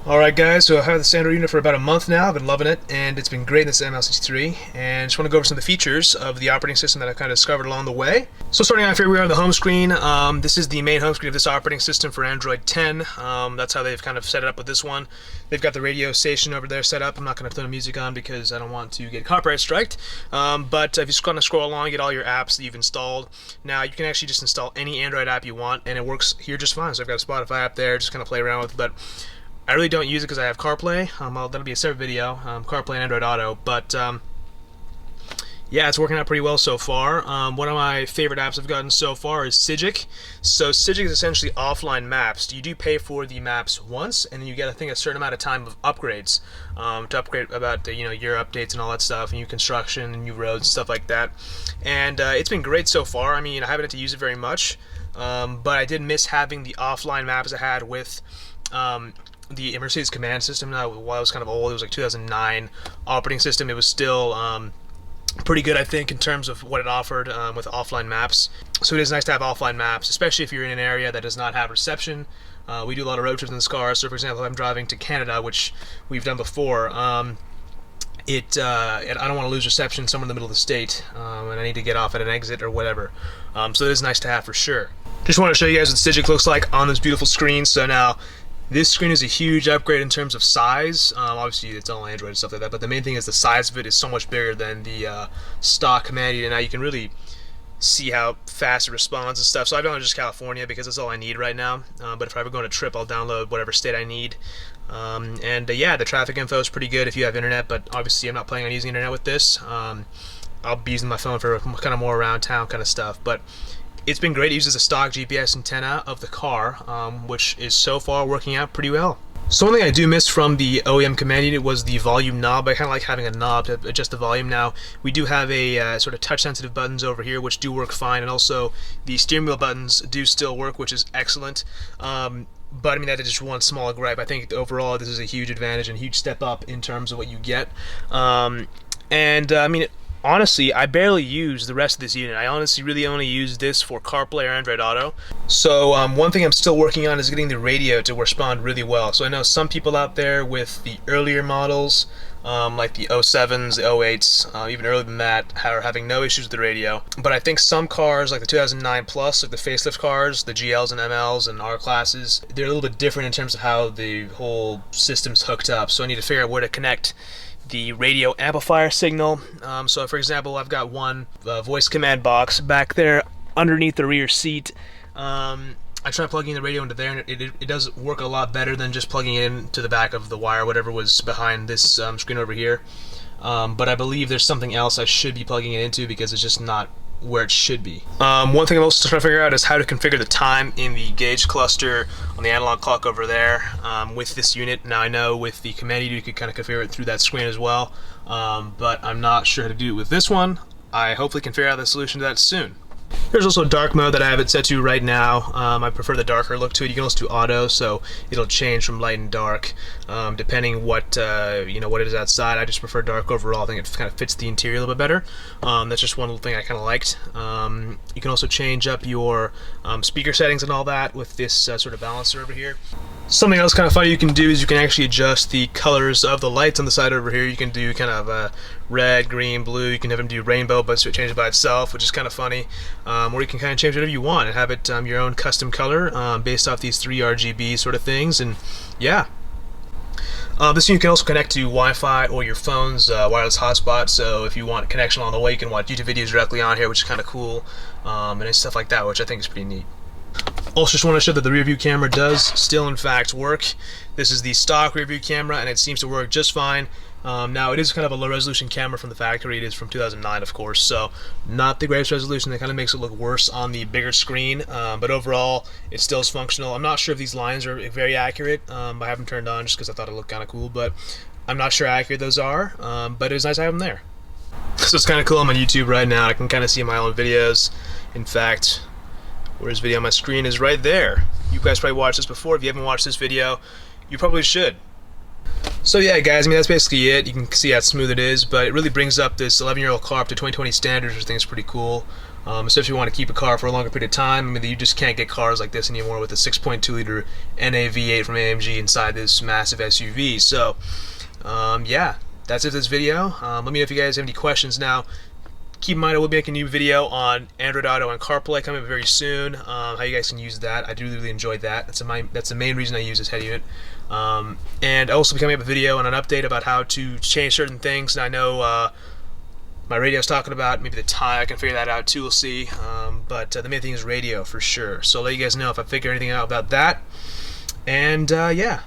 Alright guys, so I've had this Android unit for about a month now. I've been loving it, and it's been great in this ML63. And just want to go over some of the features of the operating system that I've kind of discovered along the way. So starting off here, we are on the home screen. This is the main home screen of this operating system for Android 10. That's how they've kind of set it up with this one. They've got the radio station over there set up. I'm not going to throw the music on because I don't want to get copyright striked. But if you just kind of scroll along, you get all your apps that you've installed. Now you can actually just install any Android app you want, and it works here just fine. So I've got a Spotify app there, just kind of play around with it. But I really don't use it because I have CarPlay. That'll be a separate video, CarPlay and Android Auto. But yeah, it's working out pretty well so far. One of my favorite apps I've gotten so far is Cigic. So Cigic is essentially offline maps. You do pay for the maps once, and then you get, I think, a certain amount of time of upgrades to upgrade about the, your updates and all that stuff, and new construction and new roads and stuff like that. And it's been great so far. I mean, I haven't had to use it very much, but I did miss having the offline maps I had with the Mercedes command system. Now, while it was kind of old, it was like 2009 operating system. It was still pretty good, I think, in terms of what it offered with offline maps. So it is nice to have offline maps, especially if you're in an area that does not have reception. We do a lot of road trips in this car. So, for example, if I'm driving to Canada, which we've done before, I don't want to lose reception somewhere in the middle of the state, and I need to get off at an exit or whatever. So it is nice to have for sure. Just want to show you guys what Cigic looks like on this beautiful screen. So now, this screen is a huge upgrade in terms of size. Obviously, it's all Android and stuff like that, but the main thing is the size of it is so much bigger than the stock command unit. Now you can really see how fast it responds and stuff. So I've downloaded just California because that's all I need right now. But if I ever go on a trip, I'll download whatever state I need. Yeah, the traffic info is pretty good if you have internet, but obviously I'm not planning on using internet with this. I'll be using my phone for kind of more around town kind of stuff. But it's been great. It uses a stock GPS antenna of the car, which is so far working out pretty well. So one thing I do miss from the OEM command unit was the volume knob. I kind of like having a knob to adjust the volume. Now, we do have a sort of touch-sensitive buttons over here, which do work fine, and also the steering wheel buttons do still work, which is excellent. But I mean, that is just one small gripe. I think overall this is a huge advantage and a huge step up in terms of what you get. I mean, honestly, I barely use the rest of this unit. I honestly really only use this for CarPlay or Android Auto. So one thing I'm still working on is getting the radio to respond really well. So I know some people out there with the earlier models, like the 07s, the 08s, even earlier than that, are having no issues with the radio. But I think some cars, like the 2009 Plus, like the facelift cars, the GLs and MLs and R classes, they're a little bit different in terms of how the whole system's hooked up. So I need to figure out where to connect the radio amplifier signal. So for example, I've got one voice command box back there underneath the rear seat. I tried plugging the radio into there, and it does work a lot better than just plugging it into the back of the wire, whatever was behind this screen over here. But I believe there's something else I should be plugging it into because it's just not where it should be. One thing I'm also trying to figure out is how to configure the time in the gauge cluster on the analog clock over there with this unit. Now I know with the command unit you could kind of configure it through that screen as well, but I'm not sure how to do it with this one. I hopefully can figure out the solution to that soon. There's also dark mode that I have it set to right now. I prefer the darker look to it. You can also do auto, so it'll change from light and dark depending what what it is outside. I just prefer dark overall. I think it kind of fits the interior a little bit better. That's just one little thing I kind of liked. You can also change up your speaker settings and all that with this sort of balancer over here. Something else kind of funny you can do is you can actually adjust the colors of the lights on the side over here. You can do kind of red, green, blue. You can have them do rainbow, but so it changes by itself, which is kind of funny. Or you can kind of change whatever you want and have it your own custom color based off these 3 RGB sort of things. And yeah. This unit can also connect to Wi-Fi or your phone's wireless hotspot, so if you want connection on the way, you can watch YouTube videos directly on here, which is kind of cool, and stuff like that, which I think is pretty neat. Also, just want to show that the rear view camera does still in fact work. This is the stock rear view camera, and it seems to work just fine. Now, it is kind of a low resolution camera from the factory. It is from 2009, of course, so not the greatest resolution. That kind of makes it look worse on the bigger screen, but overall it still is functional. I'm not sure if these lines are very accurate. I have them turned on just because I thought it looked kind of cool, but I'm not sure how accurate those are, but it's nice to have them there. So it's kind of cool. I'm on YouTube right now. I can kind of see my own videos. In fact, where's video on my screen is right there. You guys probably watched this before. If you haven't watched this video, you probably should. So yeah, guys, I mean, that's basically it. You can see how smooth it is, but it really brings up this 11-year-old car up to 2020 standards, which I think is pretty cool. Especially if you want to keep a car for a longer period of time. I mean, you just can't get cars like this anymore with a 6.2-liter NA V8 from AMG inside this massive SUV. So, yeah, that's it for this video. Let me know if you guys have any questions. Now, keep in mind I will be making a new video on Android Auto and CarPlay coming up very soon. How you guys can use that. I do really enjoy that. That's the main reason I use this head unit. And also be coming up with a video and an update about how to change certain things. And I know my radio's talking about maybe the time. I can figure that out too. We'll see. But the main thing is radio for sure. So I'll let you guys know if I figure anything out about that. And yeah.